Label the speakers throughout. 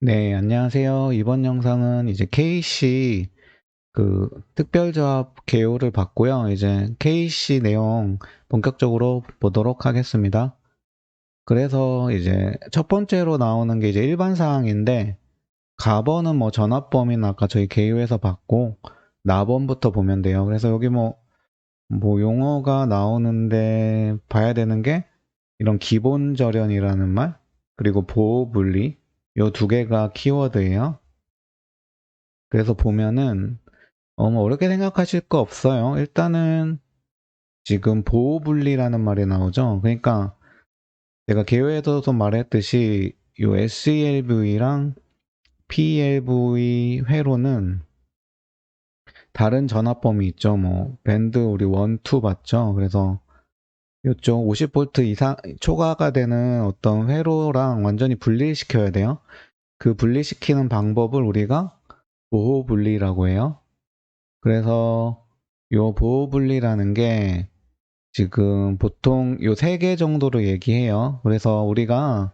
Speaker 1: 네, 안녕하세요. 이번 영상은 이제 KC 특별조합 개요를 봤고요. 이제 KC 내용 본격적으로 보도록 하겠습니다. 그래서 이제 첫 번째로 나오는 게 이제 일반 사항인데, 가번은 뭐 전압범위는 아까 저희 개요에서 봤고, 나번부터 보면 돼요. 그래서 여기 뭐 용어가 나오는데 봐야 되는 게 이런 기본 절연이라는 말, 그리고 보호 분리, 요 두 개가 키워드예요. 그래서 보면은 뭐 어렵게 생각하실 거 없어요. 일단은 지금 보호분리라는 말이 나오죠. 그러니까 제가 개요에서도 말했듯이 요 SELV랑 PLV 회로는 다른 전압범위 있죠. 뭐 밴드 우리 1, 2 봤죠. 그래서 이쪽 50V 이상 초과가 되는 어떤 회로랑 완전히 분리시켜야 돼요. 그 분리시키는 방법을 우리가 보호분리라고 해요. 그래서 요 보호분리라는 게 지금 보통 요 세 개 정도로 얘기해요. 그래서 우리가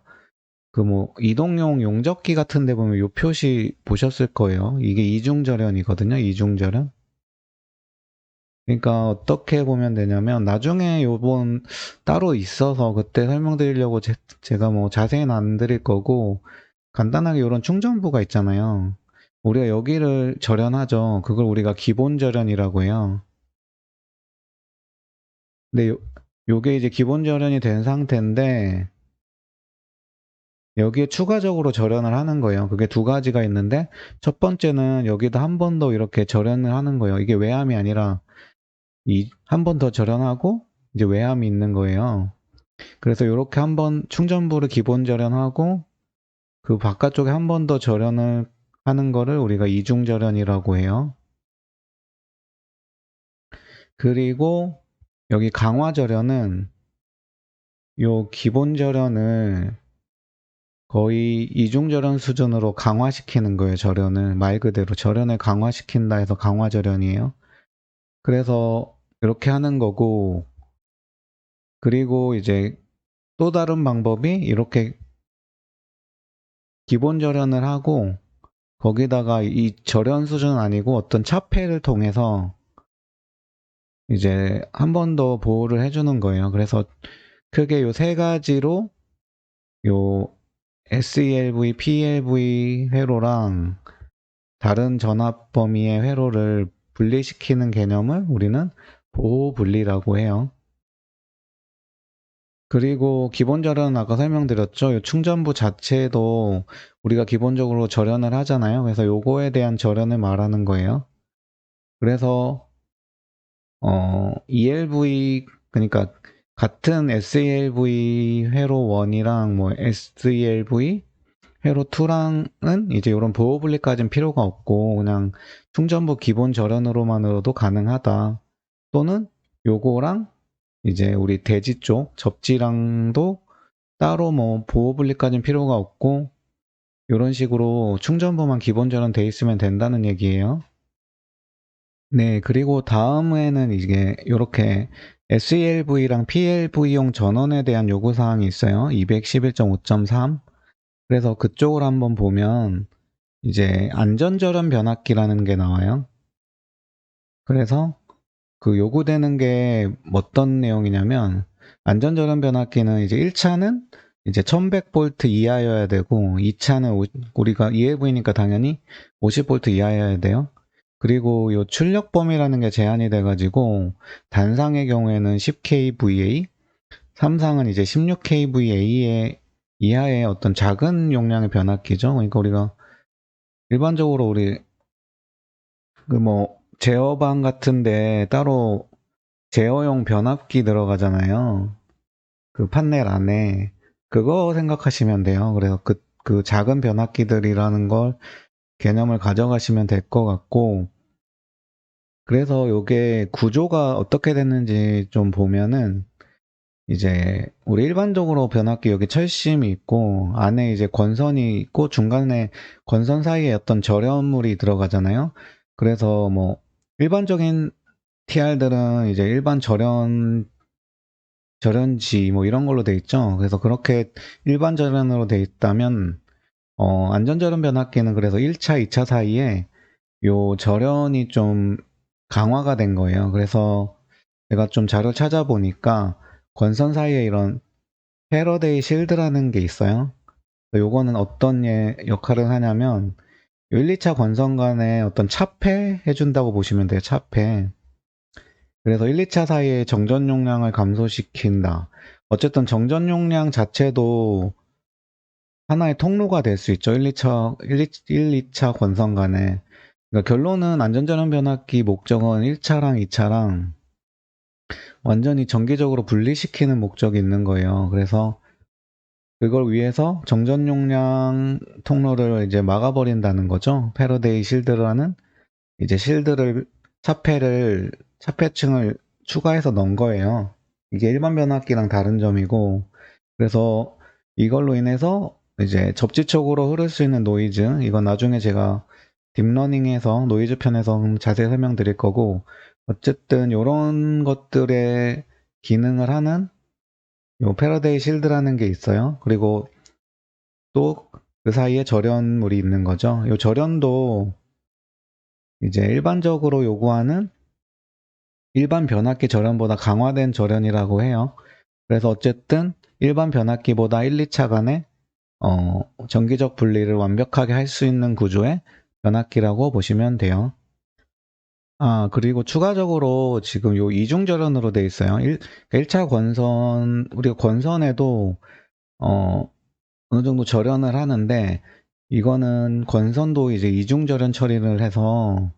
Speaker 1: 그 뭐 이동용 용접기 같은 데 보면 요 표시 보셨을 거예요. 이게 이중절연이거든요. 이중절연. 그러니까 어떻게 보면 되냐면 나중에 요번 따로 있어서 그때 설명드리려고 제가 뭐 자세히는 안 드릴 거고 간단하게 요런 충전부가 있잖아요. 우리가 여기를 절연하죠. 그걸 우리가 기본 절연이라고 해요. 근데 요게 이제 기본 절연이 된 상태인데 여기에 추가적으로 절연을 하는 거예요. 그게 두 가지가 있는데 첫 번째는 여기다 한 번 더 이렇게 절연을 하는 거예요. 이게 외함이 아니라 한 번 더 절연하고 이제 외함이 있는 거예요. 그래서 이렇게 한 번 충전부를 기본 절연하고 그 바깥쪽에 한 번 더 절연을 하는 거를 우리가 이중 절연이라고 해요. 그리고 여기 강화 절연은 요 기본 절연을 거의 이중절연 수준으로 강화시키는 거예요, 절연을. 말 그대로 절연을 강화시킨다 해서 강화절연이에요. 그래서 이렇게 하는 거고, 그리고 이제 또 다른 방법이 이렇게 기본 절연을 하고, 거기다가 이 절연 수준은 아니고 어떤 차폐를 통해서 이제 한 번 더 보호를 해주는 거예요. 그래서 크게 요 세 가지로 요 SELV, PLV 회로랑 다른 전압 범위의 회로를 분리시키는 개념을 우리는 보호 분리라고 해요. 그리고 기본 절연은 아까 설명드렸죠. 이 충전부 자체도 우리가 기본적으로 절연을 하잖아요. 그래서 요거에 대한 절연을 말하는 거예요. 그래서 ELV 그러니까 같은 SELV 회로 1이랑 뭐 SELV 회로 2랑은 이제 이런 보호 분리까지는 필요가 없고 그냥 충전부 기본 절연으로만으로도 가능하다. 또는 요거랑 이제 우리 대지 쪽 접지랑도 따로 뭐 보호 분리까지는 필요가 없고 이런 식으로 충전부만 기본 절연 돼 있으면 된다는 얘기예요. 네, 그리고 다음에는 이게 이렇게 SELV랑 PLV용 전원에 대한 요구사항이 있어요. 211.5.3. 그래서 그쪽을 한번 보면 이제 안전절연 변압기라는 게 나와요. 그래서 그 요구되는 게 어떤 내용이냐면 안전절연 변압기는 이제 1차는 이제 1100V 이하여야 되고 2차는 우리가 ELV니까 당연히 50V 이하여야 돼요. 그리고 요 출력 범위라는 게 제한이 돼가지고 단상의 경우에는 10kVA, 삼상은 이제 16kVA의 이하의 어떤 작은 용량의 변압기죠. 그러니까 우리가 일반적으로 우리 그 뭐 제어방 같은데 따로 제어용 변압기 들어가잖아요. 그 판넬 안에 그거 생각하시면 돼요. 그래서 그 작은 변압기들이라는 걸 개념을 가져가시면 될 것 같고, 그래서 요게 구조가 어떻게 됐는지 좀 보면은 이제 우리 일반적으로 변압기 여기 철심이 있고 안에 이제 권선이 있고 중간에 권선 사이에 어떤 절연물이 들어가잖아요. 그래서 뭐 일반적인 TR들은 이제 일반 절연지 뭐 이런 걸로 돼 있죠. 그래서 그렇게 일반 절연으로 돼 있다면 안전저련 변압기는 그래서 1차, 2차 사이에 요 절연이 좀 강화가 된 거예요. 그래서 제가 좀 자료를 찾아보니까 권선 사이에 이런 패러데이 실드라는 게 있어요. 요거는 어떤 역할을 하냐면 1, 2차 권선 간에 어떤 차폐 해준다고 보시면 돼요. 차폐. 그래서 1, 2차 사이에 정전 용량을 감소시킨다. 어쨌든 정전 용량 자체도 하나의 통로가 될 수 있죠. 2차 권선 간에. 그러니까 결론은 안전전원 변압기 목적은 1차랑 2차랑 완전히 정기적으로 분리시키는 목적이 있는 거예요. 그래서 그걸 위해서 정전 용량 통로를 이제 막아버린다는 거죠. 패러데이 실드라는 이제 실드를 차폐층을 추가해서 넣은 거예요. 이게 일반 변압기랑 다른 점이고, 그래서 이걸로 인해서 이제 접지쪽으로 흐를 수 있는 노이즈, 이건 나중에 제가 딥러닝에서 노이즈 편에서 자세히 설명드릴 거고, 어쨌든 이런 것들의 기능을 하는 요 패러데이 실드라는 게 있어요. 그리고 또 그 사이에 절연물이 있는 거죠. 요 절연도 이제 일반적으로 요구하는 일반 변압기 절연보다 강화된 절연이라고 해요. 그래서 어쨌든 일반 변압기보다 1, 2차 간에 전기적 분리를 완벽하게 할 수 있는 구조의 변압기라고 보시면 돼요. 그리고 추가적으로 지금 요 이중 절연으로 돼 있어요. 1차 권선, 우리가 권선에도 어느 정도 절연을 하는데 이거는 권선도 이제 이중 절연 처리를 해서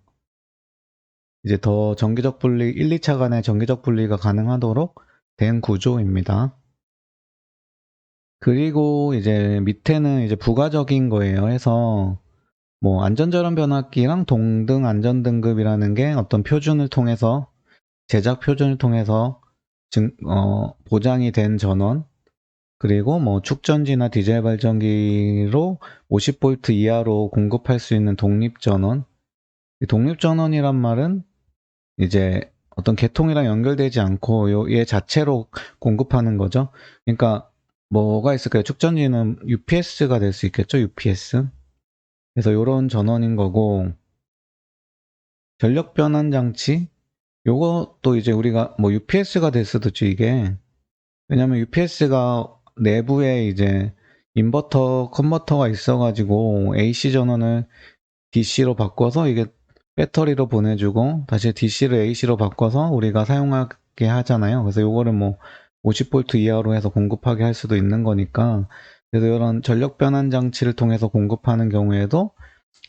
Speaker 1: 이제 더 전기적 분리, 1, 2차 간의 전기적 분리가 가능하도록 된 구조입니다. 그리고 이제 밑에는 이제 부가적인 거예요. 해서 뭐 안전절연 변압기랑 동등 안전등급이라는 게 어떤 표준을 통해서 제작 표준을 통해서 보장이 된 전원, 그리고 뭐 축전지나 디젤 발전기로 50V 이하로 공급할 수 있는 독립전원. 독립전원이란 말은 이제 어떤 계통이랑 연결되지 않고 얘 자체로 공급하는 거죠. 그러니까 뭐가 있을까요? 축전지는 UPS가 될 수 있겠죠? UPS. 그래서 이런 전원인 거고, 전력 변환 장치, 요것도 이제 우리가 뭐 UPS가 될 수도 있죠, 이게. 왜냐면 UPS가 내부에 이제 인버터 컨버터가 있어가지고 AC 전원을 DC로 바꿔서 이게 배터리로 보내주고 다시 DC를 AC로 바꿔서 우리가 사용하게 하잖아요. 그래서 요거를 뭐 50V 이하로 해서 공급하게 할 수도 있는 거니까, 그래서 이런 전력 변환 장치를 통해서 공급하는 경우에도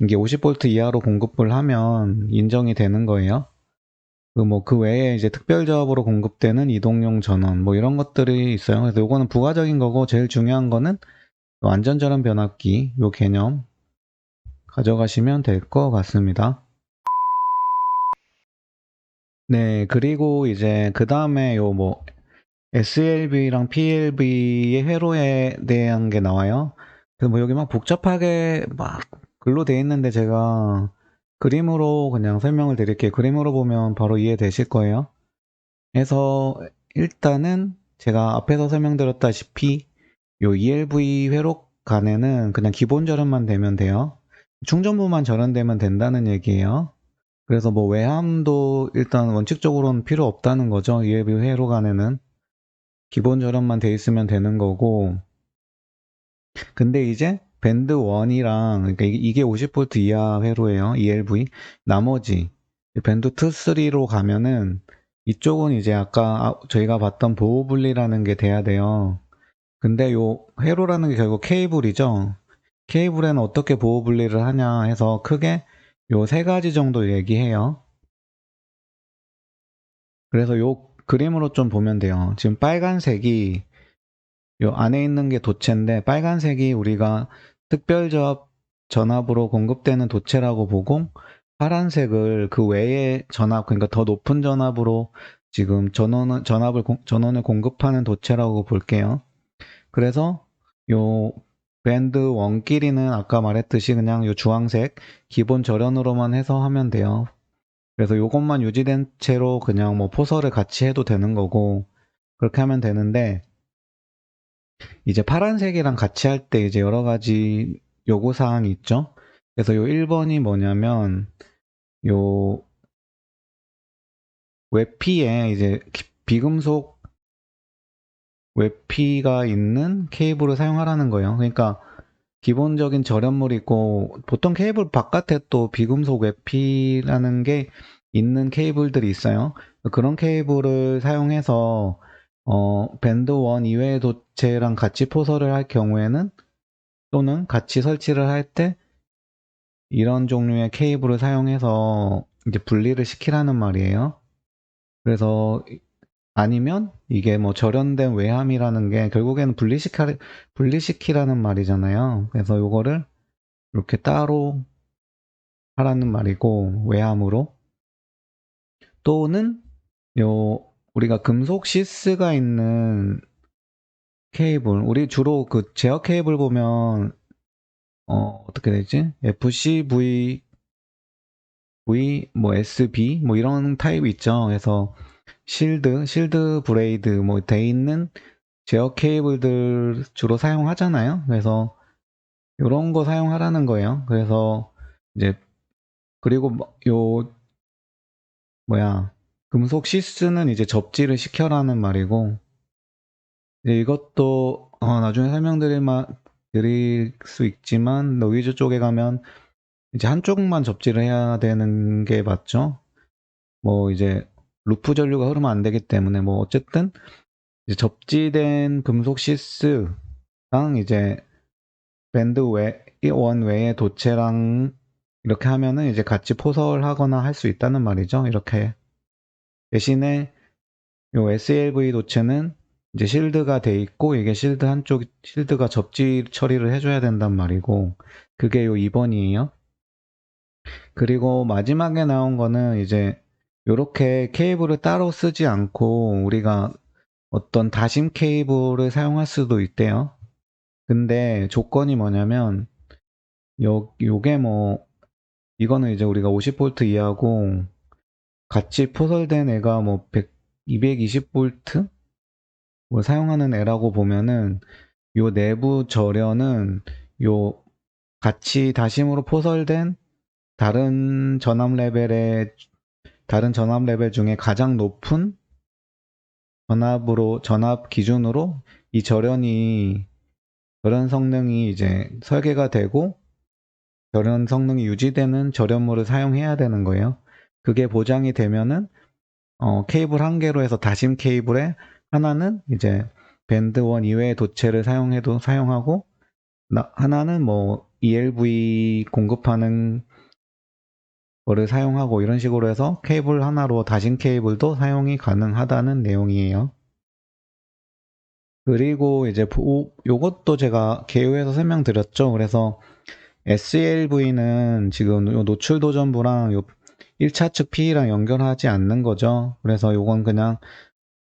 Speaker 1: 이게 50V 이하로 공급을 하면 인정이 되는 거예요. 그 외에 이제 특별조합으로 공급되는 이동용 전원, 뭐 이런 것들이 있어요. 그래서 요거는 부가적인 거고, 제일 중요한 거는 안전전원 변압기, 요 개념 가져가시면 될 것 같습니다. 네, 그리고 이제 그 다음에 요 뭐 SLV랑 PLV의 회로에 대한 게 나와요. 그래서 뭐 여기 막 복잡하게 막 글로 돼 있는데 제가 그림으로 그냥 설명을 드릴게요. 그림으로 보면 바로 이해되실 거예요. 그래서 일단은 제가 앞에서 설명드렸다시피 요 ELV 회로 간에는 그냥 기본 절연만 되면 돼요. 충전부만 절연되면 된다는 얘기예요. 그래서 뭐 외함도 일단 원칙적으로는 필요 없다는 거죠. ELV 회로 간에는 기본 절연만 돼 있으면 되는 거고, 근데 이제 밴드 1이랑 그러니까 이게 50V 이하 회로예요. ELV. 나머지 밴드 2, 3로 가면은 이쪽은 이제 아까 저희가 봤던 보호 분리라는 게 돼야 돼요. 근데 요 회로라는 게 결국 케이블이죠. 케이블에는 어떻게 보호 분리를 하냐 해서 크게 요 세 가지 정도 얘기해요. 그래서 요 그림으로 좀 보면 돼요. 지금 빨간색이 요 안에 있는 게 도체인데, 빨간색이 우리가 특별조합 전압으로 공급되는 도체라고 보고, 파란색을 그 외의 전압, 그러니까 더 높은 전압으로 지금 전원을 공급하는 도체라고 볼게요. 그래서 요 밴드 원끼리는 아까 말했듯이 그냥 요 주황색 기본 절연으로만 해서 하면 돼요. 그래서 요것만 유지된 채로 그냥 뭐 포설을 같이 해도 되는 거고, 그렇게 하면 되는데, 이제 파란색이랑 같이 할 때 이제 여러 가지 요구사항이 있죠. 그래서 요 1번이 뭐냐면, 요 웹피에 이제 비금속 웹피가 있는 케이블을 사용하라는 거예요. 그러니까 기본적인 절연물이 있고, 보통 케이블 바깥에 또 비금속 웹피라는 게 있는 케이블들이 있어요. 그런 케이블을 사용해서 밴드 1 이외의 도체랑 같이 포설을 할 경우에는, 또는 같이 설치를 할 때 이런 종류의 케이블을 사용해서 이제 분리를 시키라는 말이에요. 그래서 아니면 이게 뭐 절연된 외함이라는 게 결국에는 분리시키라는 말이잖아요. 그래서 요거를 이렇게 따로 하라는 말이고, 외함으로. 또는 우리가 금속 시스가 있는 케이블, 우리 주로 그 제어 케이블 보면 어떻게 되지? FCV, 뭐 SB 뭐 이런 타입이 있죠. 그래서 실드 브레이드 뭐 돼 있는 제어 케이블들 주로 사용하잖아요. 그래서 이런 거 사용하라는 거예요. 그래서 이제 그리고 금속 시스는 이제 접지를 시켜라는 말이고, 이제 이것도 나중에 드릴 수 있지만, 노이즈 쪽에 가면 이제 한쪽만 접지를 해야 되는 게 맞죠. 뭐 이제 루프 전류가 흐르면 안 되기 때문에, 뭐 어쨌든 이제 접지된 금속 시스랑 이제 밴드 원 외의 도체랑 이렇게 하면은 이제 같이 포설하거나 할 수 있다는 말이죠. 이렇게. 대신에 요 SLV 도체는 이제 실드가 돼 있고, 이게 실드가 접지 처리를 해줘야 된단 말이고, 그게 요 2번이에요. 그리고 마지막에 나온 거는 이제 요렇게 케이블을 따로 쓰지 않고 우리가 어떤 다심 케이블을 사용할 수도 있대요. 근데 조건이 뭐냐면, 요게 뭐 이거는 이제 우리가 50V 이하고 같이 포설된 애가 뭐 220V 뭐 사용하는 애라고 보면은, 요 내부 절연은 요 같이 다심으로 포설된 다른 전압 레벨 중에 가장 높은 전압 기준으로 이 절연 성능이 이제 설계가 되고 절연 성능이 유지되는 절연물을 사용해야 되는 거예요. 그게 보장이 되면은 케이블 한 개로 해서 다심 케이블에 하나는 이제 밴드 1 이외의 도체를 사용하고, 하나는 뭐 ELV 공급하는 거를 사용하고, 이런 식으로 해서 케이블 하나로 다심 케이블도 사용이 가능하다는 내용이에요. 그리고 이제 요것도 제가 개요에서 설명드렸죠. 그래서 SLV는 지금 요 노출 도전부랑 요 1차 측 P랑 연결하지 않는 거죠. 그래서 요건 그냥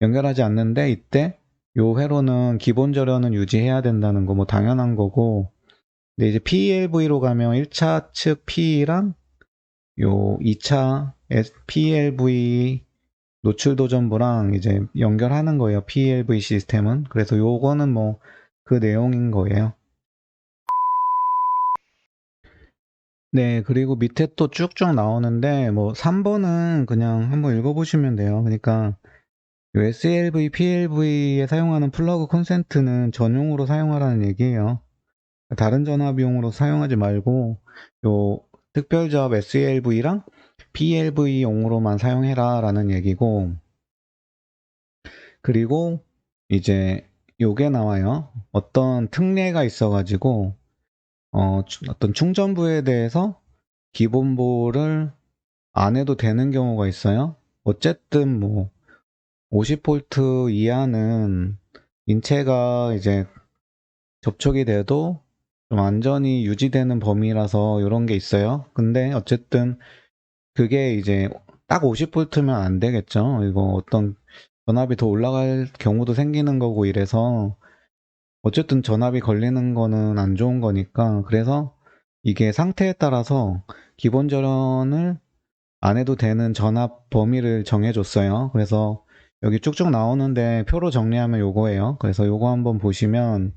Speaker 1: 연결하지 않는데, 이때 요 회로는 기본 절연은 유지해야 된다는 거 뭐 당연한 거고, 근데 이제 PLV로 가면 1차 측 P랑 요 2차 PLV 노출 도전부랑 이제 연결하는 거예요. PLV 시스템은. 그래서 요거는 뭐 그 내용인 거예요. 네, 그리고 밑에 또 쭉쭉 나오는데, 뭐 3번은 그냥 한번 읽어보시면 돼요. 그러니까 요 SLV, PLV에 사용하는 플러그 콘센트는 전용으로 사용하라는 얘기예요. 다른 전압용으로 사용하지 말고 요 특별조합 SLV랑 PLV용으로만 사용해라 라는 얘기고, 그리고 이제 요게 나와요. 어떤 특례가 있어가지고 어떤 충전부에 대해서 기본보를 안 해도 되는 경우가 있어요. 어쨌든 뭐 50V 이하는 인체가 이제 접촉이 돼도 좀 안전이 유지되는 범위라서 이런 게 있어요. 근데 어쨌든 그게 이제 딱 50V면 안 되겠죠. 이거 어떤 전압이 더 올라갈 경우도 생기는 거고 이래서, 어쨌든 전압이 걸리는 거는 안 좋은 거니까, 그래서 이게 상태에 따라서 기본 절연을 안 해도 되는 전압 범위를 정해줬어요. 그래서 여기 쭉쭉 나오는데 표로 정리하면 요거예요. 그래서 요거 한번 보시면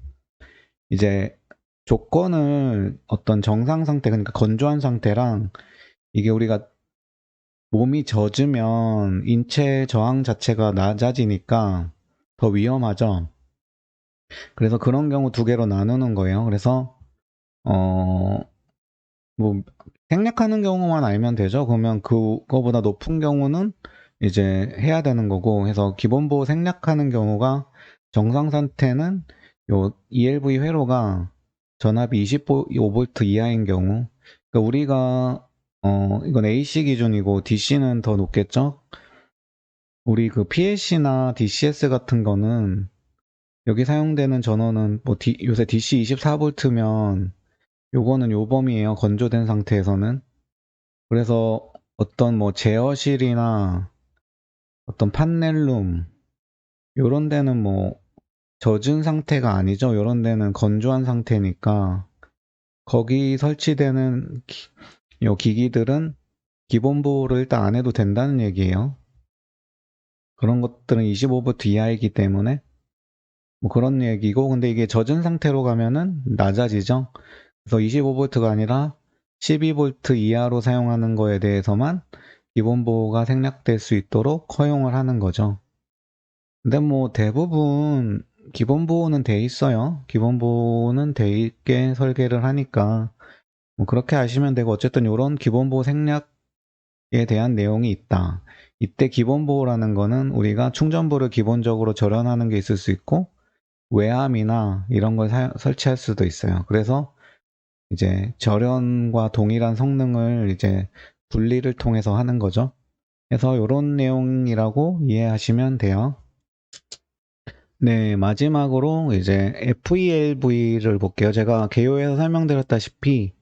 Speaker 1: 이제 조건을 어떤 정상 상태, 그러니까 건조한 상태랑 이게 우리가 몸이 젖으면 인체 저항 자체가 낮아지니까 더 위험하죠. 그래서 그런 경우 두 개로 나누는 거예요. 그래서 어, 뭐 생략하는 경우만 알면 되죠. 그러면 그거보다 높은 경우는 이제 해야 되는 거고 해서 기본보호 생략하는 경우가 정상 상태는 요 ELV 회로가 전압이 25V 이하인 경우, 그러니까 우리가 이건 AC 기준이고 DC는 더 높겠죠. 우리 그 PLC나 DCS 같은 거는 여기 사용되는 전원은 뭐 요새 DC 24V면 요거는 요 범위에요. 건조된 상태에서는. 그래서 어떤 뭐 제어실이나 어떤 판넬룸 요런 데는 뭐 젖은 상태가 아니죠. 요런 데는 건조한 상태니까 거기 설치되는 요 기기들은 기본 보호를 일단 안 해도 된다는 얘기예요. 그런 것들은 25V 이하이기 때문에 뭐 그런 얘기고, 근데 이게 젖은 상태로 가면은 낮아지죠. 그래서 25V가 아니라 12V 이하로 사용하는 거에 대해서만 기본 보호가 생략될 수 있도록 허용을 하는 거죠. 근데 뭐 대부분 기본 보호는 돼 있어요. 기본 보호는 돼 있게 설계를 하니까 뭐 그렇게 아시면 되고, 어쨌든 이런 기본 보호 생략에 대한 내용이 있다. 이때 기본 보호라는 거는 우리가 충전부를 기본적으로 절연하는 게 있을 수 있고 외암이나 이런 걸 설치할 수도 있어요. 그래서 이제 절연과 동일한 성능을 이제 분리를 통해서 하는 거죠. 그래서 이런 내용이라고 이해하시면 돼요. 네, 마지막으로 이제 FELV를 볼게요. 제가 개요에서 설명드렸다시피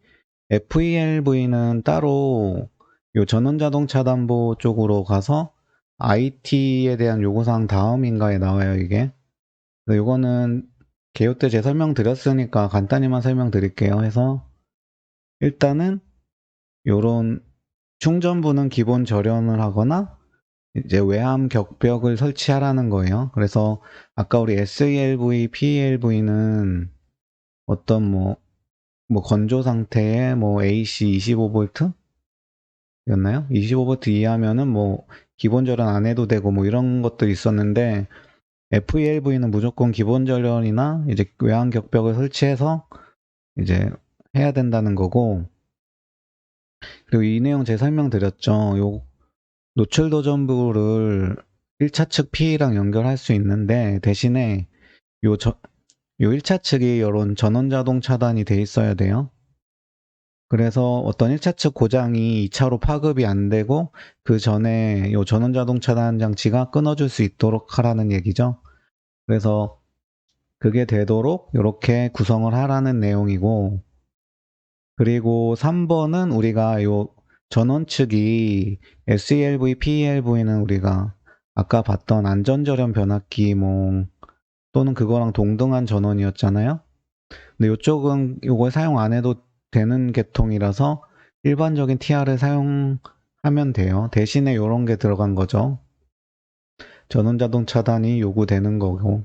Speaker 1: FELV는 따로 요 전원자동차담보 쪽으로 가서 IT에 대한 요구사항 다음인가에 나와요, 이게. 요거는 개요 때 제 설명드렸으니까 간단히만 설명드릴게요. 해서 일단은 요런 충전부는 기본 절연을 하거나 이제 외함 격벽을 설치하라는 거예요. 그래서 아까 우리 SELV, PELV는 어떤 뭐 건조 상태에 뭐 AC 25V 였나요? 25V 이하면은 뭐 기본 절연 안 해도 되고 뭐 이런 것도 있었는데 FELV는 무조건 기본 절연이나 이제 외함 격벽을 설치해서 이제 해야 된다는 거고, 그리고 이 내용 제가 설명드렸죠. 요 노출 도전부를 1차 측 PE랑 연결할 수 있는데 대신에 요, 요 1차 측이 이런 전원자동 차단이 돼 있어야 돼요. 그래서 어떤 1차 측 고장이 2차로 파급이 안 되고 그 전에 요 전원자동 차단 장치가 끊어줄 수 있도록 하라는 얘기죠. 그래서 그게 되도록 이렇게 구성을 하라는 내용이고, 그리고 3번은 우리가 요 전원 측이 SELV, PELV는 우리가 아까 봤던 안전절연 변압기 또는 그거랑 동등한 전원이었잖아요. 근데 이쪽은 요걸 사용 안 해도 되는 계통이라서 일반적인 TR을 사용하면 돼요. 대신에 요런 게 들어간 거죠. 전원자동 차단이 요구되는 거고.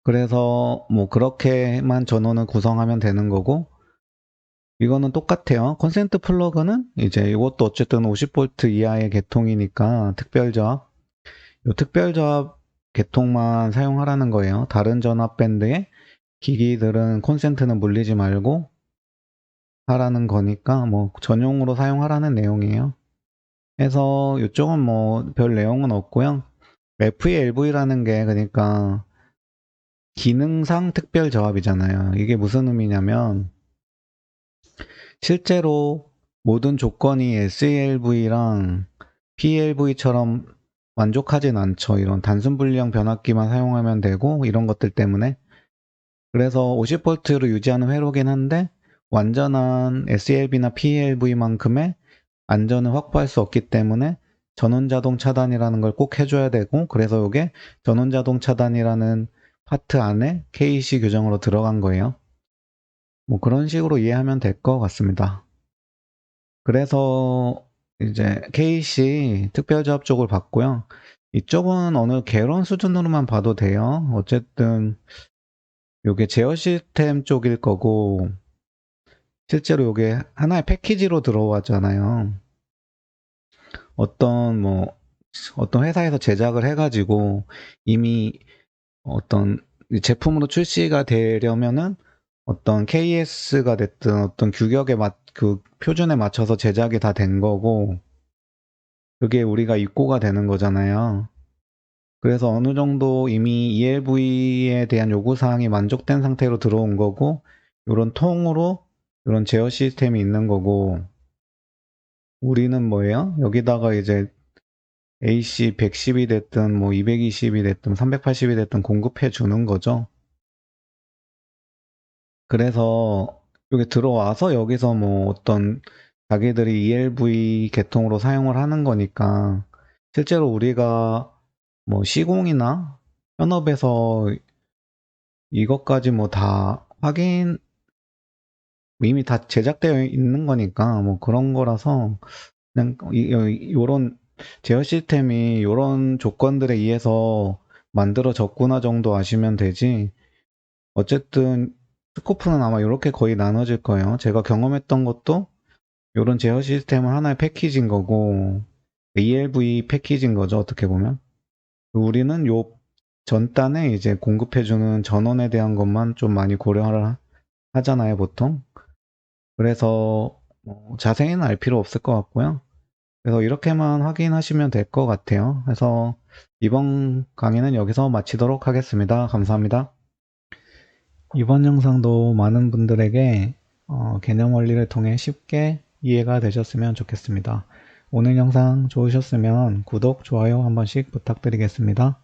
Speaker 1: 그래서 뭐 그렇게만 전원을 구성하면 되는 거고, 이거는 똑같아요. 콘센트 플러그는 이제 이것도 어쨌든 50V 이하의 계통이니까 특별조합, 요 특별조합 계통만 사용하라는 거예요. 다른 전압 밴드의 기기들은 콘센트는 물리지 말고 하라는 거니까 뭐 전용으로 사용하라는 내용이에요. 그래서 이쪽은 뭐 별 내용은 없고요. FELV라는 게 그러니까 기능상 특별조합이잖아요. 이게 무슨 의미냐면 실제로 모든 조건이 SELV랑 PLV처럼 만족하진 않죠. 이런 단순 분리형 변압기만 사용하면 되고 이런 것들 때문에. 그래서 50V로 유지하는 회로긴 한데 완전한 SELV나 PLV만큼의 안전을 확보할 수 없기 때문에 전원자동 차단이라는 걸 꼭 해줘야 되고, 그래서 이게 전원자동 차단이라는 파트 안에 KC 규정으로 들어간 거예요. 뭐 그런 식으로 이해하면 될 것 같습니다. 그래서 이제 KC 특별조합 쪽을 봤고요. 이쪽은 어느 개론 수준으로만 봐도 돼요. 어쨌든 요게 제어 시스템 쪽일 거고, 실제로 요게 하나의 패키지로 들어왔잖아요. 어떤 회사에서 제작을 해가지고 이미 어떤 제품으로 출시가 되려면은 어떤 KS가 됐든 어떤 그 표준에 맞춰서 제작이 다 된 거고, 그게 우리가 입고가 되는 거잖아요. 그래서 어느 정도 이미 ELV에 대한 요구사항이 만족된 상태로 들어온 거고, 이런 통으로 이런 제어 시스템이 있는 거고, 우리는 뭐예요? 여기다가 이제 AC 110이 됐든 뭐 220이 됐든 380이 됐든 공급해 주는 거죠. 그래서 여기 들어와서 여기서 뭐 어떤 자기들이 ELV 계통으로 사용을 하는 거니까, 실제로 우리가 뭐 시공이나 현업에서 이것까지 뭐 다 이미 다 제작되어 있는 거니까 뭐 그런 거라서, 그냥 요런 제어 시스템이 요런 조건들에 의해서 만들어졌구나 정도 아시면 되지. 어쨌든 스코프는 아마 이렇게 거의 나눠질 거예요. 제가 경험했던 것도 요런 제어 시스템은 하나의 패키지인 거고, ELV 패키지인 거죠, 어떻게 보면. 우리는 요 전단에 이제 공급해주는 전원에 대한 것만 좀 많이 고려를 하잖아요, 보통. 그래서 뭐 자세히는 알 필요 없을 것 같고요. 그래서 이렇게만 확인하시면 될 것 같아요. 그래서 이번 강의는 여기서 마치도록 하겠습니다. 감사합니다. 이번 영상도 많은 분들에게 개념 원리를 통해 쉽게 이해가 되셨으면 좋겠습니다. 오늘 영상 좋으셨으면 구독, 좋아요 한 번씩 부탁드리겠습니다.